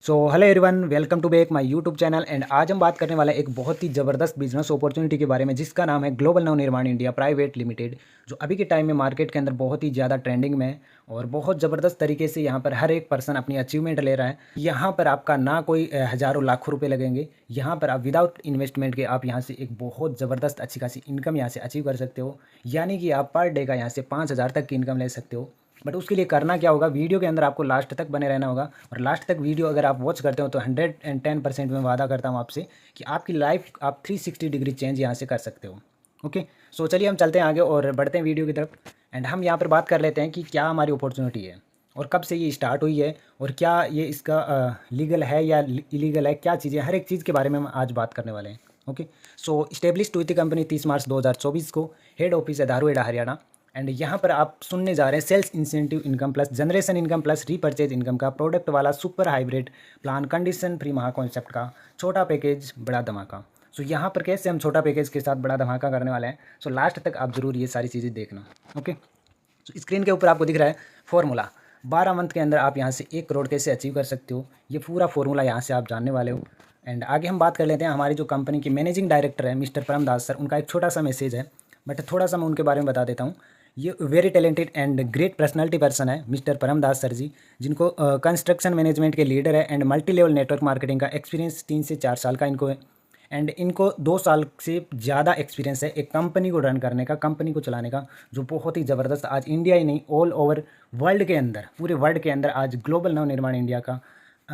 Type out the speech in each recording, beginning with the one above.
So hello everyone, welcome to back my YouTube channel. And आज हम बात करने वाले एक बहुत ही ज़बरदस्त बिजनेस अपॉर्चुनिटी के बारे में, जिसका नाम है global Navnirman India private limited, जो अभी के टाइम में मार्केट के अंदर बहुत ही ज़्यादा ट्रेंडिंग में है और बहुत ज़बरदस्त तरीके से यहाँ पर हर एक पर्सन अपनी अचीवमेंट ले रहा है। यहाँ पर आपका ना कोई हज़ारों लाखों रुपये लगेंगे। यहाँ पर आप विदाउट इन्वेस्टमेंट के आप यहाँ से एक बहुत ज़बरदस्त अच्छी खासी इनकम यहाँ से अचीव कर सकते हो। यानी कि आप पर डे का यहाँ से 5,000 तक की इनकम ले सकते हो। बट उसके लिए करना क्या होगा, वीडियो के अंदर आपको लास्ट तक बने रहना होगा। और लास्ट तक वीडियो अगर आप वॉच करते हो तो 110% में वादा करता हूँ आपसे कि आपकी लाइफ आप 360 डिग्री चेंज यहाँ से कर सकते हो। ओके, सो चलिए हम चलते हैं आगे और बढ़ते हैं वीडियो की तरफ। एंड हम यहाँ पर बात कर लेते हैं कि क्या हमारी अपॉर्चुनिटी है और कब से ये स्टार्ट हुई है और क्या ये इसका लीगल है या इलीगल है, क्या चीज़ें, हर एक चीज़ के बारे में हम आज बात करने वाले हैं। ओके, सो इस्टेब्लिश्ड हुई थी कंपनी 30 मार्च 2024 को। हेड ऑफिस है धारूहेड़ा, हरियाणा। एंड यहाँ पर आप सुनने जा रहे हैं sales incentive income plus generation income plus repurchase income का प्रोडक्ट वाला super hybrid plan, condition free महा कॉन्सेप्ट का छोटा पैकेज बड़ा धमाका। सो यहाँ पर कैसे हम छोटा पैकेज के साथ बड़ा धमाका करने वाले हैं। सो लास्ट तक आप जरूर ये सारी चीज़ें देखना। ओके, तो स्क्रीन के ऊपर आपको दिख रहा है फॉर्मूला। 12 मंथ के अंदर आप यहाँ से 1 करोड़ कैसे अचीव कर सकते हो, ये पूरा फॉर्मूला यहाँ से आप जानने वाले हो। एंड आगे हम बात कर लेते हैं हमारी जो कंपनी के मैनेजिंग डायरेक्टर है मिस्टर परम दास सर, उनका एक छोटा सा मैसेज है, बट थोड़ा सा मैं उनके बारे में बता देता हूँ। ये very talented and great personality person है मिस्टर परम दास सर जी, जिनको कंस्ट्रक्शन मैनेजमेंट के लीडर है and multi level network marketing का एक्सपीरियंस 3 से 4 साल का इनको है। एंड इनको 2 साल से ज़्यादा एक्सपीरियंस है एक कंपनी को रन करने का, कंपनी को चलाने का, जो बहुत ही ज़बरदस्त आज इंडिया ही नहीं ऑल ओवर वर्ल्ड के अंदर, पूरे वर्ल्ड के अंदर आज ग्लोबल नवनिर्माण इंडिया का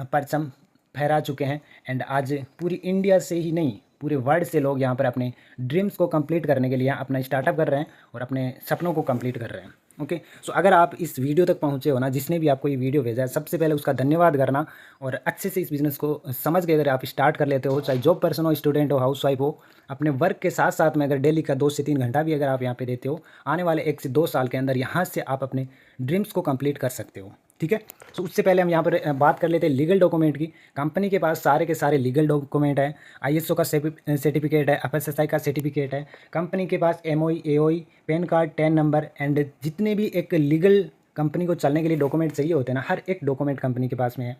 परचम फहरा चुके हैं। एंड आज पूरी इंडिया से ही नहीं पूरे वर्ल्ड से लोग यहाँ पर अपने ड्रीम्स को कंप्लीट करने के लिए अपना स्टार्टअप कर रहे हैं और अपने सपनों को कंप्लीट कर रहे हैं। ओके, सो अगर आप इस वीडियो तक पहुँचे हो ना, जिसने भी आपको ये वीडियो भेजा है, सबसे पहले उसका धन्यवाद करना। और अच्छे से इस बिज़नेस को समझ के अगर आप स्टार्ट कर लेते हो, चाहे जॉब पर्सन हो, स्टूडेंट हो, हाउस वाइफ हो, अपने वर्क के साथ साथ में अगर डेली का 2 से 3 घंटा भी अगर आप यहाँ पे देते हो, आने वाले 1 से 2 साल के अंदर यहाँ से आप अपने ड्रीम्स को कंप्लीट कर सकते हो। ठीक है, तो उससे पहले हम यहाँ पर बात कर लेते हैं लीगल डॉक्यूमेंट की। कंपनी के पास सारे के सारे लीगल डॉक्यूमेंट है। आईएसओ का सर्टिफिकेट है, एफएसएसआई का सर्टिफिकेट है, कंपनी के पास MOE, AOE, PAN card, TAN number and जितने भी एक लीगल कंपनी को चलने के लिए डॉक्यूमेंट चाहिए होते हैं ना, हर एक डॉक्यूमेंट कंपनी के पास में है।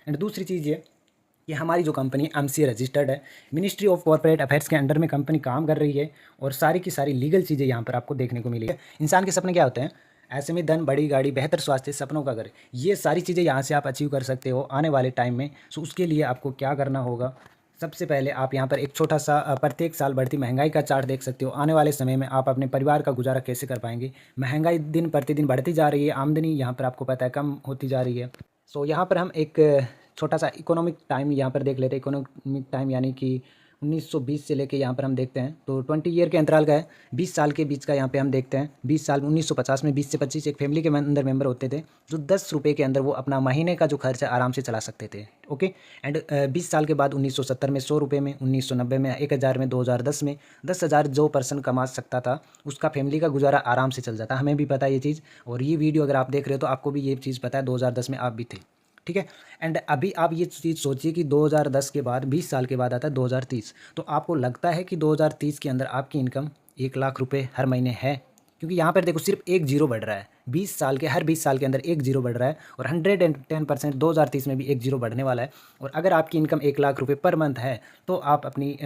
एंड दूसरी चीज़ ये कि हमारी जो कंपनी एमसीए रजिस्टर्ड है, मिनिस्ट्री ऑफ कॉर्पोरेट अफेयर्स के अंडर में कंपनी काम कर रही है और सारी की सारी लीगल चीज़ें यहाँ पर आपको देखने को मिली है। इंसान के सपने क्या होते हैं? ऐसे में धन, बड़ी गाड़ी, बेहतर स्वास्थ्य, सपनों का घर, ये सारी चीज़ें यहाँ से आप अचीव कर सकते हो आने वाले टाइम में। सो उसके लिए आपको क्या करना होगा, सबसे पहले आप यहाँ पर एक छोटा सा प्रत्येक साल बढ़ती महंगाई का चार्ट देख सकते हो। आने वाले समय में आप अपने परिवार का गुजारा कैसे कर पाएंगे। महंगाई दिन प्रतिदिन बढ़ती जा रही है, आमदनी यहाँ पर आपको पता है कम होती जा रही है। सो यहाँ पर हम एक छोटा सा इकोनॉमिक टाइम यहाँ पर देख लेते हैं। इकोनॉमिक टाइम यानी कि 1920 से लेके यहाँ पर हम देखते हैं तो 20 ईयर के अंतराल का है, 20 साल के बीच का यहाँ पे हम देखते हैं। 20 साल 1950 में 20 से 25 एक फैमिली के अंदर मेंबर होते थे, जो 10 रुपये के अंदर वो अपना महीने का जो खर्च है आराम से चला सकते थे। ओके, एंड 20 साल के बाद 1970 में 100 रुपये में, 1990 में 1000 में, 2010 में 10,000 जो पर्सन कमा सकता था उसका फैमिली का गुजारा आराम से चल जाता। हमें भी पता है ये चीज़, और ये वीडियो अगर आप देख रहे हो तो आपको भी ये चीज़ पता है, 2010 में आप भी थे। ठीक है, एंड अभी आप ये चीज़ सोचिए कि 2010 के बाद 20 साल के बाद आता है 2030, तो आपको लगता है कि 2030 के अंदर आपकी इनकम 1 लाख रुपए हर महीने है? क्योंकि यहाँ पर देखो सिर्फ एक जीरो बढ़ रहा है, 20 साल के हर 20 साल के अंदर एक जीरो बढ़ रहा है और 110% 2030 में भी एक जीरो बढ़ने वाला है। और अगर आपकी इनकम 1 लाख रुपए पर मंथ है तो आप अपनी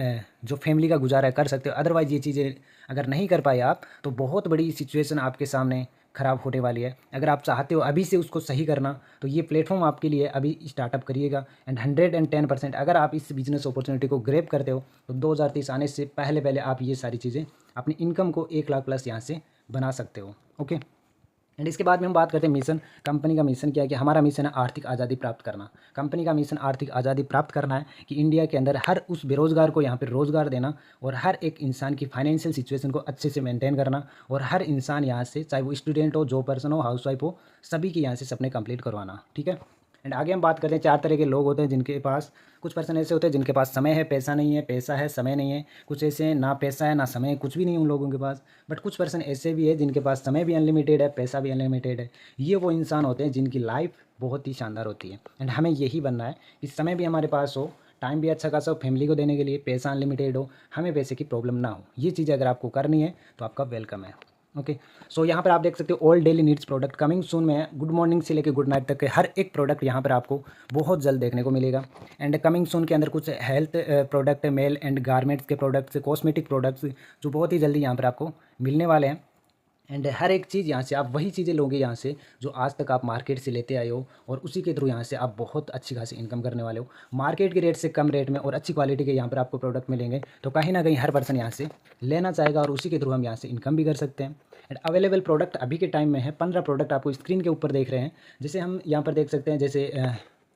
जो फैमिली का गुजारा कर सकते हो। अदरवाइज़ ये चीज़ें अगर नहीं कर पाए आप तो बहुत बड़ी सिचुएशन आपके सामने ख़राब होने वाली है। अगर आप चाहते हो अभी से उसको सही करना तो ये प्लेटफॉर्म आपके लिए, अभी स्टार्टअप करिएगा। एंड 110% अगर आप इस बिजनेस अपॉर्चुनिटी को ग्रैब करते हो तो 2030 आने से पहले पहले आप ये सारी चीज़ें अपनी इनकम को 1 लाख प्लस यहाँ से बना सकते हो। ओके, एंड इसके बाद में हम बात करते हैं मिशन। कंपनी का मिशन क्या है कि हमारा मिशन है आर्थिक आज़ादी प्राप्त करना। कंपनी का मिशन आर्थिक आज़ादी प्राप्त करना है कि इंडिया के अंदर हर उस बेरोज़गार को यहाँ पर रोज़गार देना और हर एक इंसान की फाइनेंशियल सिचुएशन को अच्छे से मेंटेन करना और हर इंसान यहाँ से, चाहे वो स्टूडेंट हो, जॉब पर्सन हो, हाउसवाइफ हो, सभी की यहाँ से सपने कंप्लीट करवाना। ठीक है, एंड आगे हम बात करते हैं 4 तरह के लोग होते हैं जिनके पास, कुछ पर्सन ऐसे होते हैं जिनके पास समय है पैसा नहीं है, पैसा है समय नहीं है। कुछ ऐसे हैं ना पैसा है ना समय है, कुछ भी नहीं उन लोगों के पास। बट कुछ पर्सन ऐसे भी है जिनके पास समय भी अनलिमिटेड है, पैसा भी अनलिमिटेड है। ये वो इंसान होते हैं जिनकी लाइफ बहुत ही शानदार होती है। एंड हमें यही बनना है कि समय भी हमारे पास हो, टाइम भी अच्छा खासा हो, फैमिली को देने के लिए पैसा अनलिमिटेड हो, हमें पैसे की प्रॉब्लम ना हो। ये चीज़ अगर आपको करनी है तो आपका वेलकम है। ओके। सो यहाँ पर आप देख सकते हो all daily needs product coming soon में है। गुड मॉर्निंग से लेकर गुड नाइट तक के हर एक प्रोडक्ट यहाँ पर आपको बहुत जल्द देखने को मिलेगा। एंड कमिंग सून के अंदर कुछ health product, male and garments के प्रोडक्ट्स, कॉस्मेटिक प्रोडक्ट्स जो बहुत ही जल्दी यहाँ पर आपको मिलने वाले हैं। एंड हर एक चीज़ यहाँ से आप वही चीज़ें लोगे यहाँ से जो आज तक आप मार्केट से लेते आए हो, और उसी के थ्रू यहाँ से आप बहुत अच्छी खासी इनकम करने वाले हो। मार्केट के रेट से कम रेट में और अच्छी क्वालिटी के यहाँ पर आपको प्रोडक्ट मिलेंगे, तो कहीं ना कहीं हर पर्सन यहाँ से लेना चाहेगा और उसी के थ्रू हम यहाँ से इनकम भी कर सकते हैं। एंड अवेलेबल प्रोडक्ट अभी के टाइम में है 15 प्रोडक्ट आपको स्क्रीन के ऊपर देख रहे हैं। जैसे हम यहाँ पर देख सकते हैं, जैसे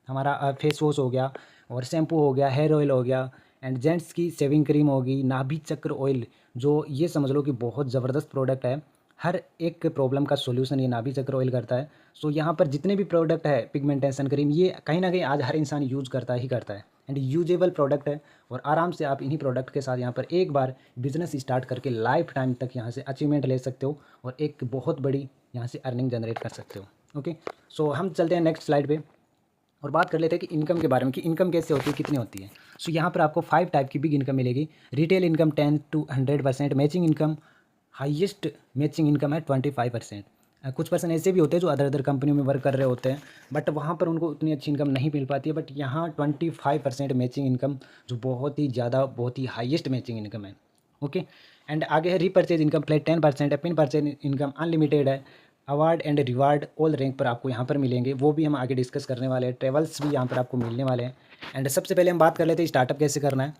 हमारा फेस वॉश हो गया, और शैम्पू हो गया, हेयर ऑयल हो गया, एंड जेंट्स की शेविंग क्रीम होगी, नाभि चक्र ऑयल, जो ये समझ लो कि बहुत ज़बरदस्त प्रोडक्ट है। हर एक प्रॉब्लम का सॉल्यूशन ये नाभि चक्र ऑयल करता है। सो यहाँ पर जितने भी प्रोडक्ट है, पिगमेंटेशन क्रीम, ये कहीं ना कहीं आज हर इंसान यूज़ करता ही करता है। एंड यूजेबल प्रोडक्ट है, और आराम से आप इन्हीं प्रोडक्ट के साथ यहाँ पर एक बार बिजनेस स्टार्ट करके लाइफ टाइम तक यहाँ से अचीवमेंट ले सकते हो, और एक बहुत बड़ी यहाँ से अर्निंग जनरेट कर सकते हो। ओके। सो हम चलते हैं नेक्स्ट स्लाइड पे और बात कर लेते हैं कि इनकम के बारे में, कि इनकम कैसे होती है, कितनी होती है। सो यहाँ पर आपको 5 टाइप की बिग इनकम मिलेगी। Retail income 10 to 100%, matching income, highest matching income है 25%। कुछ पर्सन ऐसे भी होते हैं जो अदर कंपनियों में वर्क कर रहे होते हैं, बट वहाँ पर उनको उतनी अच्छी इनकम नहीं मिल पाती है। बट यहाँ 25% मैचिंग इनकम, जो बहुत ही ज़्यादा, बहुत ही हाईएस्ट मैचिंग इनकम है। ओके। एंड आगे है रीपरचेज इनकम, फ्लैट 10% है। पिन परचेज इनकम अनलिमिटेड है। Award and reward all rank पर आपको यहाँ पर मिलेंगे, वो भी हम आगे डिस्कस करने वाले हैं। ट्रेवल्स भी यहाँ पर आपको मिलने वाले हैं। एंड सबसे पहले हम बात कर लेते हैं स्टार्टअप कैसे करना है।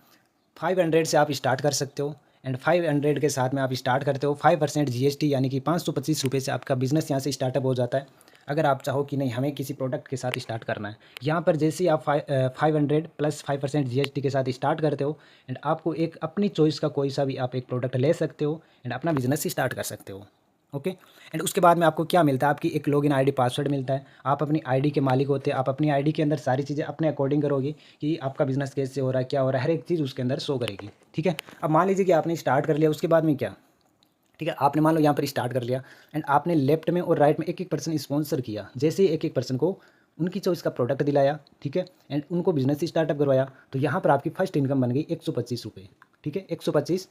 500 से आप स्टार्ट कर सकते हो। एंड 500 के साथ में आप स्टार्ट करते हो, 5% जीएसटी यानी कि 525 रुपये से आपका बिजनेस यहाँ से स्टार्टअप हो जाता है। अगर आप चाहो कि नहीं हमें किसी प्रोडक्ट के साथ स्टार्ट करना है, यहाँ पर जैसे ही आप 500 प्लस 5% जीएसटी के साथ स्टार्ट करते हो, एंड आपको एक अपनी चॉइस का कोई सा भी आप एक प्रोडक्ट ले सकते हो, एंड अपना बिजनेस स्टार्ट कर सकते हो। ओके। एंड उसके बाद में आपको क्या मिलता है, आपकी एक लॉगिन आईडी पासवर्ड मिलता है। आप अपनी आईडी के मालिक होते हैं। आप अपनी आईडी के अंदर सारी चीज़ें अपने अकॉर्डिंग करोगे कि आपका बिजनेस कैसे हो रहा है, क्या हो रहा है, हर एक चीज़ उसके अंदर शो करेगी। ठीक है। अब मान लीजिए कि आपने स्टार्ट कर लिया, उसके बाद में क्या, ठीक है, आपने मान लो यहाँ पर स्टार्ट कर लिया, एंड आपने लेफ्ट में और राइट में एक एक पर्सन स्पॉन्सर किया। जैसे ही एक एक पर्सन को उनकी चॉइस का प्रोडक्ट दिलाया, ठीक है, एंड उनको बिजनेस स्टार्टअप करवाया, तो यहाँ पर आपकी फर्स्ट इनकम बन गई 125 रुपये। ठीक है, 125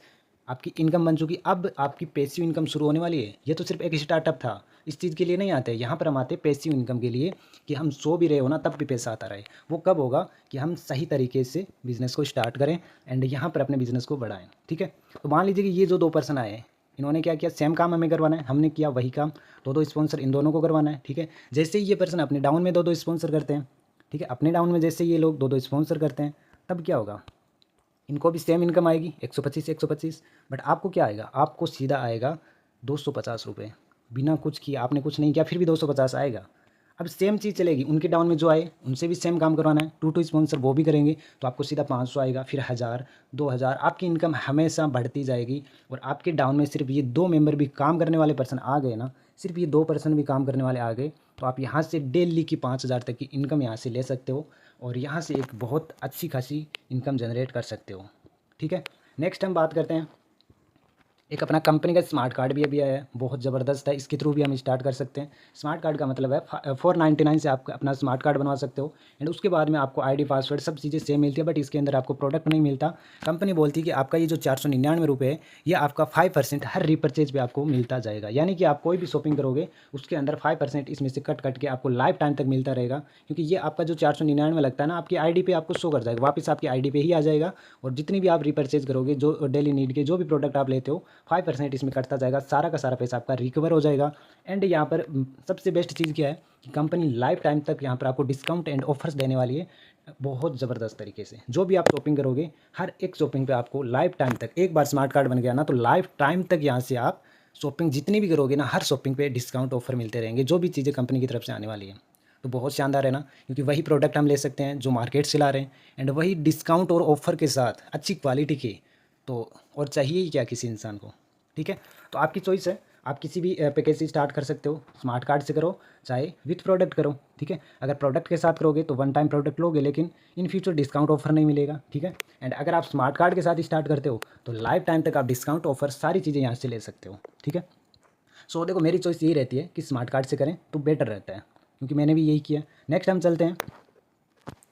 आपकी इनकम बन चुकी। अब आपकी पैसिव इनकम शुरू होने वाली है। ये तो सिर्फ एक स्टार्टअप था, इस चीज़ के लिए नहीं आते। यहाँ पर हम आते हैं पैसिव इनकम के लिए, कि हम सो भी रहे हो ना तब भी पैसा आता रहे। वो कब होगा, कि हम सही तरीके से बिज़नेस को स्टार्ट करें एंड यहाँ पर अपने बिज़नेस को बढ़ाएं। ठीक है। तो मान लीजिए कि ये जो 2 पर्सन आए हैं, इन्होंने क्या किया, सेम काम हमें करवाना है, हमने किया वही काम, 2-2 स्पॉन्सर इन दोनों को करवाना है। ठीक है। जैसे ही ये पर्सन अपने डाउन में 2-2 स्पॉन्सर करते हैं, ठीक है, अपने डाउन में जैसे ये लोग 2-2 स्पॉन्सर करते हैं, तब क्या होगा, इनको भी सेम इनकम आएगी 125। बट आपको क्या आएगा, आपको सीधा आएगा 250 रुपये। बिना कुछ किया, आपने कुछ नहीं किया, फिर भी 250 आएगा। अब सेम चीज़ चलेगी, उनके डाउन में जो आए उनसे भी सेम काम करवाना है, 2-2 स्पॉन्सर वो भी करेंगे, तो आपको सीधा 500 आएगा, फिर 1000, 2000। आपकी इनकम हमेशा बढ़ती जाएगी। और आपके डाउन में सिर्फ ये 2 मेंबर भी काम करने वाले पर्सन आ गए ना, सिर्फ ये 2 पर्सन भी काम करने वाले आ गए, तो आप यहाँ से डेली की 5000 तक की इनकम यहाँ से ले सकते हो, और यहाँ से एक बहुत अच्छी खासी इनकम जनरेट कर सकते हो। ठीक है। नेक्स्ट हम बात करते हैं, एक अपना कंपनी का स्मार्ट कार्ड भी अभी आया है, बहुत ज़बरदस्त है। इसके थ्रू भी हम स्टार्ट कर सकते हैं। स्मार्ट कार्ड का मतलब है 499 से आप अपना स्मार्ट कार्ड बनवा सकते हो, एंड उसके बाद में आपको आईडी पासवर्ड सब चीज़ें सेम मिलती है, बट इसके अंदर आपको प्रोडक्ट नहीं मिलता। कंपनी बोलती है कि आपका ये जो 499 रुपये है, ये आपका 5% हर रिपर्चेज पे आपको मिलता जाएगा। यानी कि आप कोई भी शॉपिंग करोगे उसके अंदर 5% इसमें से कट के आपको लाइफ टाइम तक मिलता रहेगा, क्योंकि ये आपका जो 499 लगता है ना, आपकी आई पे आपको शो कर जाएगा, वापस आपकी आई पे ही आ जाएगा। और जितनी भी आप रिपर्चेज करोगे, जो डेली नीड के जो भी प्रोडक्ट आप लेते हो, 5% इसमें कटता जाएगा, सारा का सारा पैसा आपका रिकवर हो जाएगा। एंड यहाँ पर सबसे बेस्ट चीज़ क्या है कि कंपनी लाइफ टाइम तक यहाँ पर आपको डिस्काउंट एंड ऑफर्स देने वाली है, बहुत ज़बरदस्त तरीके से। जो भी आप शॉपिंग करोगे, हर एक शॉपिंग पे आपको लाइफ टाइम तक, एक बार स्मार्ट कार्ड बन गया ना, तो लाइफ टाइम तक यहाँ से आप शॉपिंग जितनी भी करोगे ना, हर शॉपिंग पे डिस्काउंट ऑफर मिलते रहेंगे, जो भी चीज़ें कंपनी की तरफ से आने वाली है। तो बहुत शानदार है ना, क्योंकि वही प्रोडक्ट हम ले सकते हैं जो मार्केट से ला रहे हैं, एंड वही डिस्काउंट और ऑफर के साथ अच्छी क्वालिटी के। तो और चाहिए ही क्या किसी इंसान को। ठीक है। तो आपकी चॉइस है, आप किसी भी पैकेज से स्टार्ट कर सकते हो, स्मार्ट कार्ड से करो चाहे विथ प्रोडक्ट करो। ठीक है। अगर प्रोडक्ट के साथ करोगे तो 1 टाइम प्रोडक्ट लोगे, लेकिन इन फ्यूचर डिस्काउंट ऑफर नहीं मिलेगा। ठीक है। एंड अगर आप स्मार्ट कार्ड के साथ स्टार्ट करते हो तो लाइफ टाइम तक आप डिस्काउंट ऑफर सारी चीज़ें यहाँ से ले सकते हो। ठीक है। सो देखो, मेरी चॉइस यही रहती है कि स्मार्ट कार्ड से करें तो बेटर रहता है, क्योंकि मैंने भी यही किया। नेक्स्ट हम चलते हैं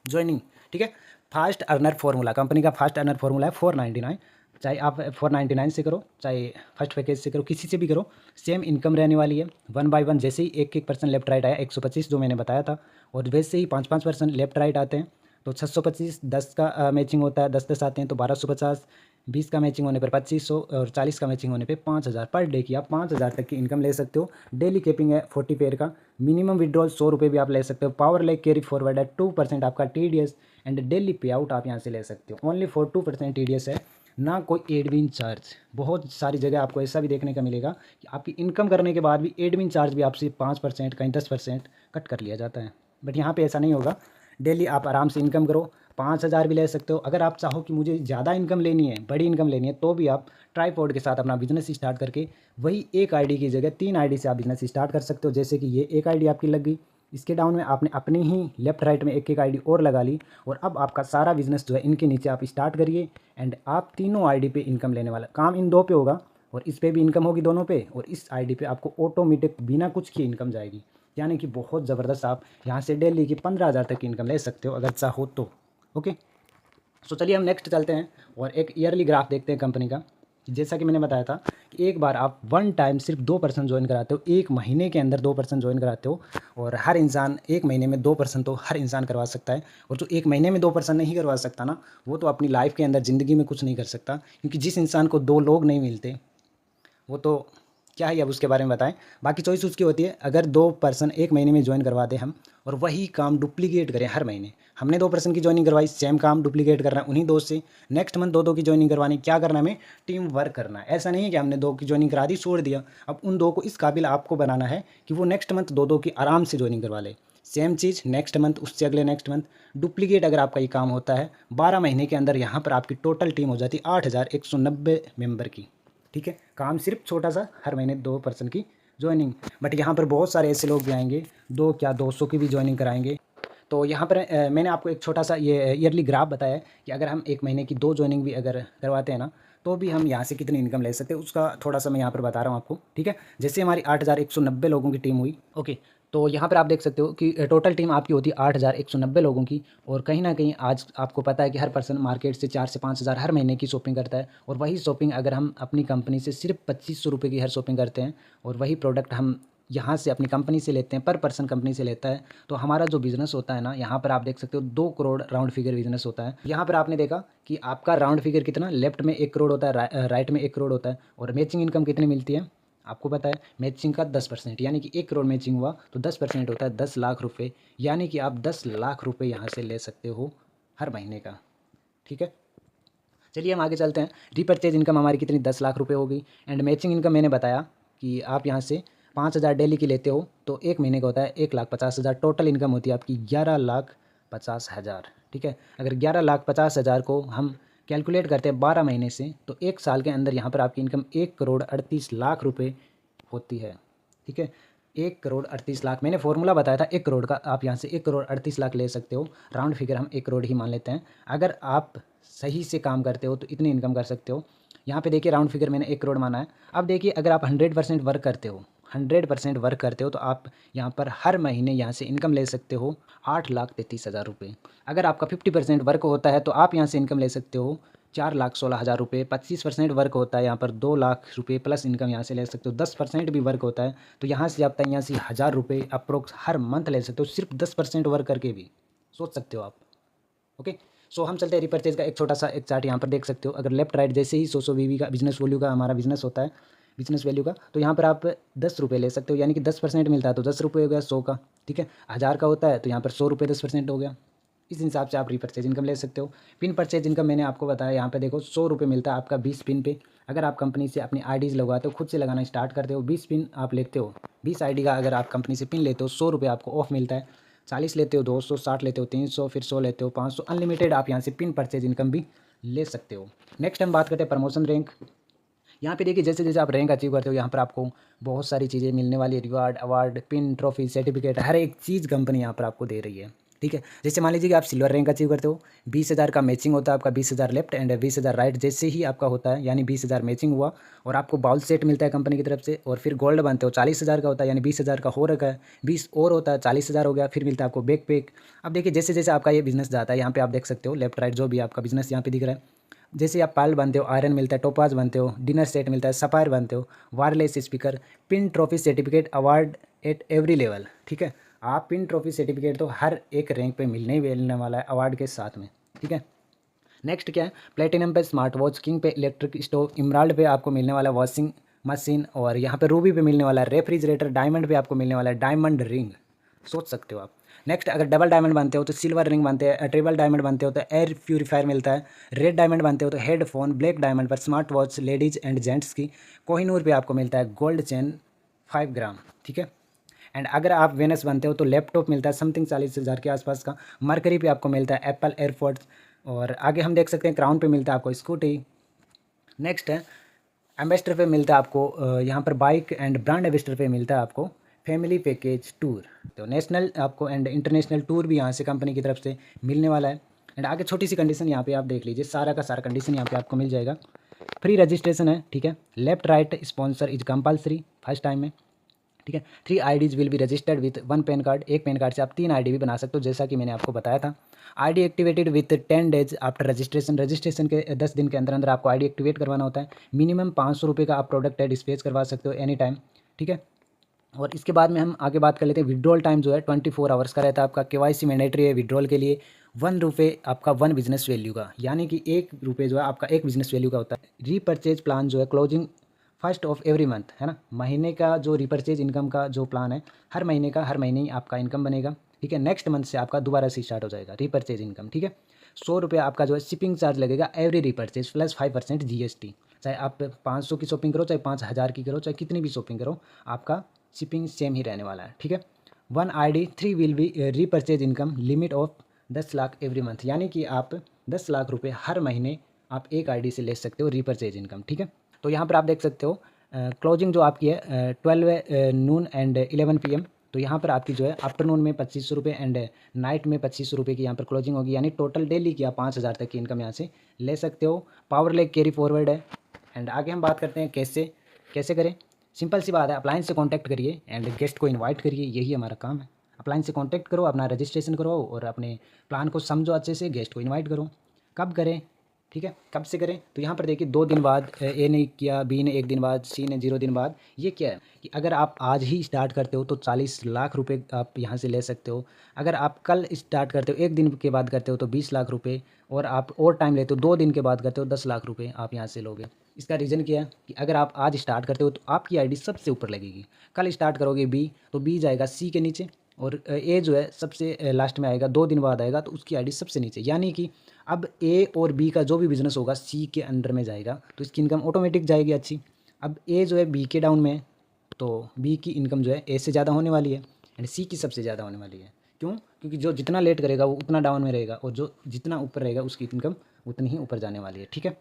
ज्वाइनिंग। ठीक है। फास्ट अर्नर फॉर्मूला, कंपनी का फास्ट अर्नर फॉर्मूला है 499 चाहे आप 499 से करो, चाहे फर्स्ट पैकेज से करो, किसी से भी करो, सेम इनकम रहने वाली है। 1 बाय 1 जैसे ही 1% लेफ्ट राइट आया 125 जो मैंने बताया था, और वैसे ही 5% लेफ्ट राइट आते हैं तो 625, 10 का मैचिंग होता है, 10 आते हैं तो 1250, 20 का मैचिंग होने पर 2500 और 40 का मैचिंग होने पे 5000 पर डे की आप 5000 तक की इनकम ले सकते हो। डेली कैपिंग है 40 पेयर का, मिनिमम विड्रॉल 100 रुपये भी आप ले सकते हो। पावर लाइक कैरी फॉरवर्ड है 2% आपका TDS एंड डेली पे आउट आप यहाँ से ले सकते हो। ओनली फॉर 2% TDS है, ना कोई एडमिन चार्ज। बहुत सारी जगह आपको ऐसा भी देखने का मिलेगा कि आपकी इनकम करने के बाद भी एडमिन चार्ज भी आपसे 5% कहीं 10% कट कर लिया जाता है, बट यहाँ पे ऐसा नहीं होगा। डेली आप आराम से इनकम करो, 5000 भी ले सकते हो। अगर आप चाहो कि मुझे ज़्यादा इनकम लेनी है, बड़ी इनकम लेनी है, तो भी आप ट्राइपॉड के साथ अपना बिजनेस स्टार्ट करके वही एक आईडी की जगह 3 आईडी से आप बिजनेस स्टार्ट कर सकते हो। जैसे कि ये एक आईडी आपकी लग गई, इसके डाउन में आपने अपनी ही लेफ्ट राइट में एक एक आईडी और लगा ली, और अब आपका सारा बिजनेस जो है इनके नीचे आप स्टार्ट करिए एंड आप तीनों आईडी पे इनकम लेने वाला। काम इन दो पे होगा और इस पे भी इनकम होगी दोनों पे, और इस आईडी पे आपको ऑटोमेटिक बिना कुछ किए इनकम जाएगी। यानी कि बहुत ज़बरदस्त आप यहाँ से डेली की 15,000 तक की इनकम ले सकते हो अगर चाहो तो। ओके, सो चलिए हम नेक्स्ट चलते हैं और एक ईयरली ग्राफ देखते हैं कंपनी का। जैसा कि मैंने बताया था कि एक बार आप वन टाइम सिर्फ 2% ज्वाइन कराते हो, एक महीने के अंदर 2% ज्वाइन कराते हो, और हर इंसान एक महीने में 2% तो हर इंसान करवा सकता है। और जो एक महीने में 2% नहीं करवा सकता ना, वो तो अपनी लाइफ के अंदर ज़िंदगी में कुछ नहीं कर सकता, क्योंकि जिस इंसान को 2 लोग नहीं मिलते वो तो क्या है, अब उसके बारे में बताएं। बाकी चॉइस उसकी होती है। अगर 2% एक महीने में ज्वाइन करवा दें हम, और वही काम डुप्लीकेट करें हर महीने, हमने 2% की ज्वाइनिंग करवाई, सेम काम डुप्लीकेट करना है उन्हीं दोस्त से, नेक्स्ट मंथ 2 की ज्वाइनिंग करवानी, क्या करना है हमें, टीम वर्क करना है। ऐसा नहीं है कि हमने 2 की ज्वाइनिंग करा दी छोड़ दिया, अब उन 2 को इस काबिल आपको बनाना है कि वो नेक्स्ट मंथ 2 की आराम से ज्वाइनिंग करवा ले। सेम चीज़ नेक्स्ट मंथ, उससे अगले नेक्स्ट मंथ। डुप्लीकेट अगर आपका ये काम होता है 12 महीने के अंदर, यहाँ पर आपकी टोटल टीम हो जाती है 8190 मेंबर की। ठीक है, काम सिर्फ छोटा सा, हर महीने 2% की ज्वाइनिंग। बट यहाँ पर बहुत सारे ऐसे लोग भी आएंगे 2 क्या 200 की भी ज्वाइनिंग कराएंगे। तो यहाँ पर मैंने आपको एक छोटा सा ये ईयरली ग्राफ बताया है कि अगर हम एक महीने की 2 ज्वाइनिंग भी अगर करवाते हैं ना, तो भी हम यहाँ से कितनी इनकम ले सकते हैं, उसका थोड़ा सा मैं यहाँ पर बता रहा हूँ आपको। ठीक है, जैसे हमारी 8190 लोगों की टीम हुई। ओके, तो यहाँ पर आप देख सकते हो कि टोटल टीम आपकी होती है 8190 लोगों की, और कहीं ना कहीं आज आपको पता है कि हर पर्सन मार्केट से 4 से 5 हज़ार हर महीने की शॉपिंग करता है, और वही शॉपिंग अगर हम अपनी कंपनी से सिर्फ 2500 रुपये की हर शॉपिंग करते हैं, और वही प्रोडक्ट हम यहाँ से अपनी कंपनी से लेते हैं, पर पर्सन कंपनी से लेता है, तो हमारा जो बिज़नेस होता है ना, यहाँ पर आप देख सकते हो 2 करोड़ राउंड फिगर बिजनेस होता है। यहाँ पर आपने देखा कि आपका राउंड फिगर कितना, लेफ्ट में 1 करोड़ होता है, राइट में 1 करोड़ होता है, और मैचिंग इनकम कितनी मिलती है आपको पता है, मैचिंग का 10%, यानी कि 1 करोड़ मैचिंग हुआ तो 10% होता है 10 लाख रुपये, यानी कि आप 10 लाख रुपये यहाँ से ले सकते हो हर महीने का। ठीक है, चलिए हम आगे चलते हैं। रीपरचेज इनकम हमारी कितनी, 10 लाख रुपये हो गई, एंड मैचिंग इनकम मैंने बताया कि आप यहाँ से 5000 डेली की लेते हो तो एक महीने का होता है 1,50,000, टोटल इनकम होती है आपकी 11,50,000। ठीक है, अगर 11,50,000 को हम कैलकुलेट करते हैं 12 महीने से, तो एक साल के अंदर यहाँ पर आपकी इनकम 1,38,00,000 रुपये होती है। ठीक है, 1,38,00,000 मैंने फॉर्मूला बताया था 1 करोड़ का, आप यहाँ से 1,38,00,000 ले सकते हो। राउंड फिगर हम 1 करोड़ ही मान लेते हैं। अगर आप सही से काम करते हो तो इतनी इनकम कर सकते हो। यहाँ पे देखिए राउंड फिगर मैंने 1 करोड़ माना है। अब देखिए अगर आप 100% वर्क करते हो, 100% वर्क करते हो, तो आप यहाँ पर हर महीने यहाँ से इनकम ले सकते हो 8,33,000 रुपये। अगर आपका 50% वर्क होता है तो आप यहाँ से इनकम ले सकते हो 4,16,000 रुपये। 25% वर्क होता है यहाँ पर 2 लाख रुपये प्लस इनकम यहाँ से ले सकते हो। 10% भी वर्क होता है तो यहाँ से आप 83,000 रुपये अप्रोक्स हर मंथ ले सकते हो, सिर्फ 10% वर्क करके भी। सोच सकते हो आप। ओके, सो हम चलते हैं रिपर्चेज का एक छोटा सा एक चार्ट यहाँ पर देख सकते हो। अगर लेफ्ट राइट जैसे ही 100 वीवी का बिजनेस वैल्यू का हमारा बिजनेस होता है, बिजनेस वैल्यू का, तो यहाँ पर आप 10 रुपये ले सकते हो, यानी कि 10% मिलता है तो 10 रुपये हो गया 100 का। ठीक है, 1000 का होता है तो यहाँ पर 100 रुपये 10% हो गया। इस हिसाब से आप रिपर्चेज इनकम ले सकते हो। पिन परचेज इनकम मैंने आपको बताया, यहाँ पे देखो 100 रुपये मिलता है आपका 20 पिन पे। अगर आप कंपनी से अपनी आईडीज़ लगवाते हो, खुद से लगाना स्टार्ट करते हो, 20 पिन आप लेते हो, 20 आईडी का अगर आप कंपनी से पिन लेते हो 100 रुपये आपको ऑफ मिलता है। 40 लेते हो 200, 60 लेते हो 300, फिर 100 लेते हो 500, अनलिमिटेड आप यहाँ से पिन परचेज इनकम भी ले सकते हो। नेक्स्ट हम बात करते हैं प्रमोशन रैंक। यहाँ पे देखिए जैसे जैसे आप रैंक अचीव करते हो, यहाँ पर आपको बहुत सारी चीज़ें मिलने वाली है, reward, award, pin, trophy, certificate, हर एक चीज़ कंपनी यहाँ पर आपको दे रही है। ठीक है, जैसे मान लीजिए कि आप सिल्वर रैंक अचीव करते हो, 20,000 का मैचिंग होता है आपका, 20,000 लेफ्ट एंड 20,000 राइट जैसे ही आपका होता है, यानी 20,000 मैचिंग हुआ, और आपको बाउल सेट मिलता है कंपनी की तरफ से, और फिर गोल्ड बनते हो 40,000 का होता है, यानी 20,000 का हो रखा है, 20 और होता है 40,000 हो गया, फिर मिलता है आपको बैक पैक। अब देखिए जैसे जैसे आपका ये बिजनेस जाता है, यहाँ पे आप देख सकते हो लेफ्ट राइट जो भी आपका बिजनेस यहाँ पे दिख रहा है, जैसे आप पाल बनते हो, आयरन मिलता है, टोपाज बनते हो, डिनर सेट मिलता है, सफायर बनते हो, wireless speaker, pin trophy certificate, award at every level. ठीक है, आप पिन ट्रॉफी सर्टिफिकेट तो हर एक रैंक पे मिलने ही मिलने वाला है अवार्ड के साथ में। ठीक है, नेक्स्ट क्या है, प्लेटिनम पे स्मार्ट वॉच, किंग पे इलेक्ट्रिक स्टोव, इमराल्ड पे आपको मिलने वाला है वॉशिंग मशीन, और यहाँ पे रूबी पे मिलने वाला है रेफ्रिजरेटर, डायमंड पे आपको मिलने वाला है डायमंड रिंग। सोच सकते हो आप। नेक्स्ट अगर डबल डायमंड बनते हो तो सिल्वर रिंग बनते हैं, ट्रिपल डायमंड बनते हो तो एयर प्यूरीफायर मिलता है, रेड डायमंड बनते हो तो हेडफोन, ब्लैक डायमंड पर smart watch ladies and gents की, कोहिनूर पे आपको मिलता है गोल्ड चेन 5 ग्राम। ठीक है, एंड अगर आप वेनस बनते हो तो लैपटॉप मिलता है समथिंग 40,000 के आसपास का, मरकरी पे आपको मिलता है एप्पल एयरपोर्ट्स, और आगे हम देख सकते हैं क्राउन पे मिलता है आपको स्कूटी। नेक्स्ट है एम्बेसडर पे मिलता है आपको यहाँ पर बाइक, एंड ब्रांड एम्बेसडर पे मिलता है आपको फैमिली पैकेज टूर। तो नेशनल आपको एंड इंटरनेशनल टूर भी यहाँ से कंपनी की तरफ से मिलने वाला है। एंड आगे छोटी सी कंडीशन यहाँ पे आप देख लीजिए, सारा का सारा कंडीशन यहाँ पे आपको मिल जाएगा। फ्री रजिस्ट्रेशन है, ठीक है, left right sponsor is compulsory first time में। ठीक है, 3 IDs will be registered with 1 PAN card, एक पैन कार्ड से आप 3 आईडी भी बना सकते हो, जैसा कि मैंने आपको बताया था। ID activated with 10 days after registration, registration के 10 दिन के अंदर अंदर आपको आईडी एक्टिवेट करवाना होता है। मिनिमम 500 रुपये का आप प्रोडक्ट है डिस्पैच करवा सकते हो एनी टाइम। ठीक है, और इसके बाद में हम आगे बात कर लेते हैं। विड्रॉल टाइम जो है 24 आवर्स का रहता है आपका। केवाईसी मैंडेटरी है विड्रॉल के लिए। 1 रुपये आपका 1 बिजनेस वैल्यू का, यानी कि 1 रुपये जो है आपका 1 बिजनेस वैल्यू का होता है। रीपर्चेज प्लान जो है closing first of every month, है ना, महीने का जो रिपर्चेज इनकम का जो प्लान है, हर महीने का हर महीने ही आपका इनकम बनेगा। ठीक है, नेक्स्ट मंथ से आपका दोबारा से स्टार्ट हो जाएगा रिपर्चेज इनकम। ठीक है, 100 रुपये आपका जो है शिपिंग चार्ज लगेगा एवरी रिपर्चेज प्लस 5% GST। चाहे आप 500 की शॉपिंग करो, चाहे 5,000 की करो, चाहे कितनी भी शॉपिंग करो, आपका शिपिंग सेम ही रहने वाला है। ठीक है, 1 ID 3 will be repurchase income limit of 10 lakh every month, यानी कि आप 10 लाख रुपये हर महीने आप एक ID से ले सकते हो रिपर्चेज इनकम। ठीक है, तो यहाँ पर आप देख सकते हो क्लोजिंग जो आपकी है 12 नून एंड 11 PM। तो यहाँ पर आपकी जो है आफ्टरनून में 2500 रुपये एंड नाइट में 2500 रुपये की यहाँ पर क्लोजिंग होगी, यानी टोटल डेली की आप 5,000 तक की इनकम यहाँ से ले सकते हो। पावर लेग कैरी फॉरवर्ड है। एंड आगे हम बात करते हैं कैसे कैसे करें। सिंपल सी बात है, अप्लायंस से कांटेक्ट करिए एंड गेस्ट को इनवाइट करिए, यही हमारा काम है। अप्लायंस से कांटेक्ट करो, अपना रजिस्ट्रेशन करवाओ और अपने प्लान को समझो अच्छे से, गेस्ट को इनवाइट करो। कब करें, ठीक है, कब से करें, तो यहाँ पर देखिए 2 दिन बाद ए ने किया, बी ने 1 दिन बाद, सी ने 0 दिन बाद। ये क्या है कि अगर आप आज ही स्टार्ट करते हो तो 40 लाख रुपए आप यहाँ से ले सकते हो। अगर आप कल स्टार्ट करते हो, 1 दिन के बाद करते हो तो 20 लाख रुपए, और आप और टाइम लेते हो 2 दिन के बाद करते हो 10 लाख रुपए आप यहाँ से लोगे। इसका रीज़न क्या है कि अगर आप आज स्टार्ट करते हो तो आपकी आईडी सबसे ऊपर लगेगी। कल स्टार्ट करोगे बी तो बी जाएगा सी के नीचे, और ए जो है सबसे लास्ट में आएगा, 2 दिन बाद आएगा तो उसकी आईडी सबसे नीचे। यानी कि अब ए और बी का जो भी बिजनेस होगा सी के अंडर में जाएगा, तो इसकी इनकम ऑटोमेटिक जाएगी अच्छी। अब ए जो है बी के डाउन में है, तो बी की इनकम जो है ए से ज़्यादा होने वाली है एंड सी की सबसे ज़्यादा होने वाली है। क्यों? क्योंकि जो जितना लेट करेगा वो उतना डाउन में रहेगा, और जो जितना ऊपर रहेगा उसकी इनकम उतनी ही ऊपर जाने वाली है। ठीक है,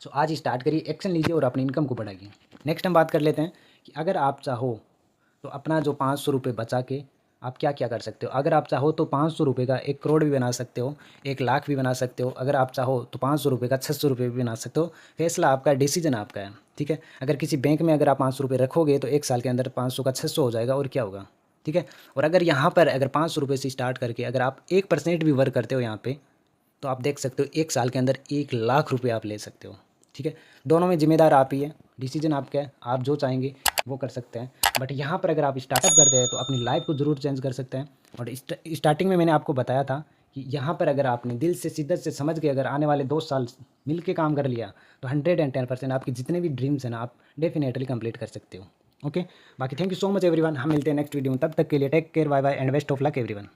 सो आज स्टार्ट करिए, एक्शन लीजिए और अपनी इनकम को बढ़ाइए। नेक्स्ट हम बात कर लेते हैं कि अगर आप चाहो तो अपना जो 500 रुपये बचा के आप क्या क्या कर सकते हो। अगर आप चाहो तो 500 रुपये का 1 करोड़ भी बना सकते हो, 1 लाख भी बना सकते हो। अगर आप चाहो तो 500 रुपये का 600 रुपये भी बना सकते हो। फैसला आपका, डिसीजन आपका है। ठीक है, अगर किसी बैंक में अगर आप 500 रुपये रखोगे तो 1 साल के अंदर 500 का 600 हो जाएगा, और क्या होगा। ठीक है, और अगर यहाँ पर अगर 500 रुपये से स्टार्ट करके अगर आप 1% भी वर्क करते हो यहाँ पे, तो आप देख सकते हो 1 साल के अंदर 1 लाख रुपये आप ले सकते हो। ठीक है, दोनों में जिम्मेदार आप ही है, डिसीजन आपका है, आप जो चाहेंगे वो कर सकते हैं। बट यहाँ पर अगर आप स्टार्टअप करते हैं तो अपनी लाइफ को ज़रूर चेंज कर सकते हैं। और स्टार्टिंग में मैंने आपको बताया था कि यहाँ पर अगर आपने दिल से शिद्दत से समझ के अगर आने वाले 2 साल मिल के काम कर लिया तो 110% आपके जितने भी ड्रीम्स हैं ना आप डेफिनेटली कंप्लीट कर सकते हो। ओके, बाकी thank you so much everyone. हम मिलते हैं नेक्स्ट वीडियो में, तब तक के लिए take care, bye bye and best of luck everyone.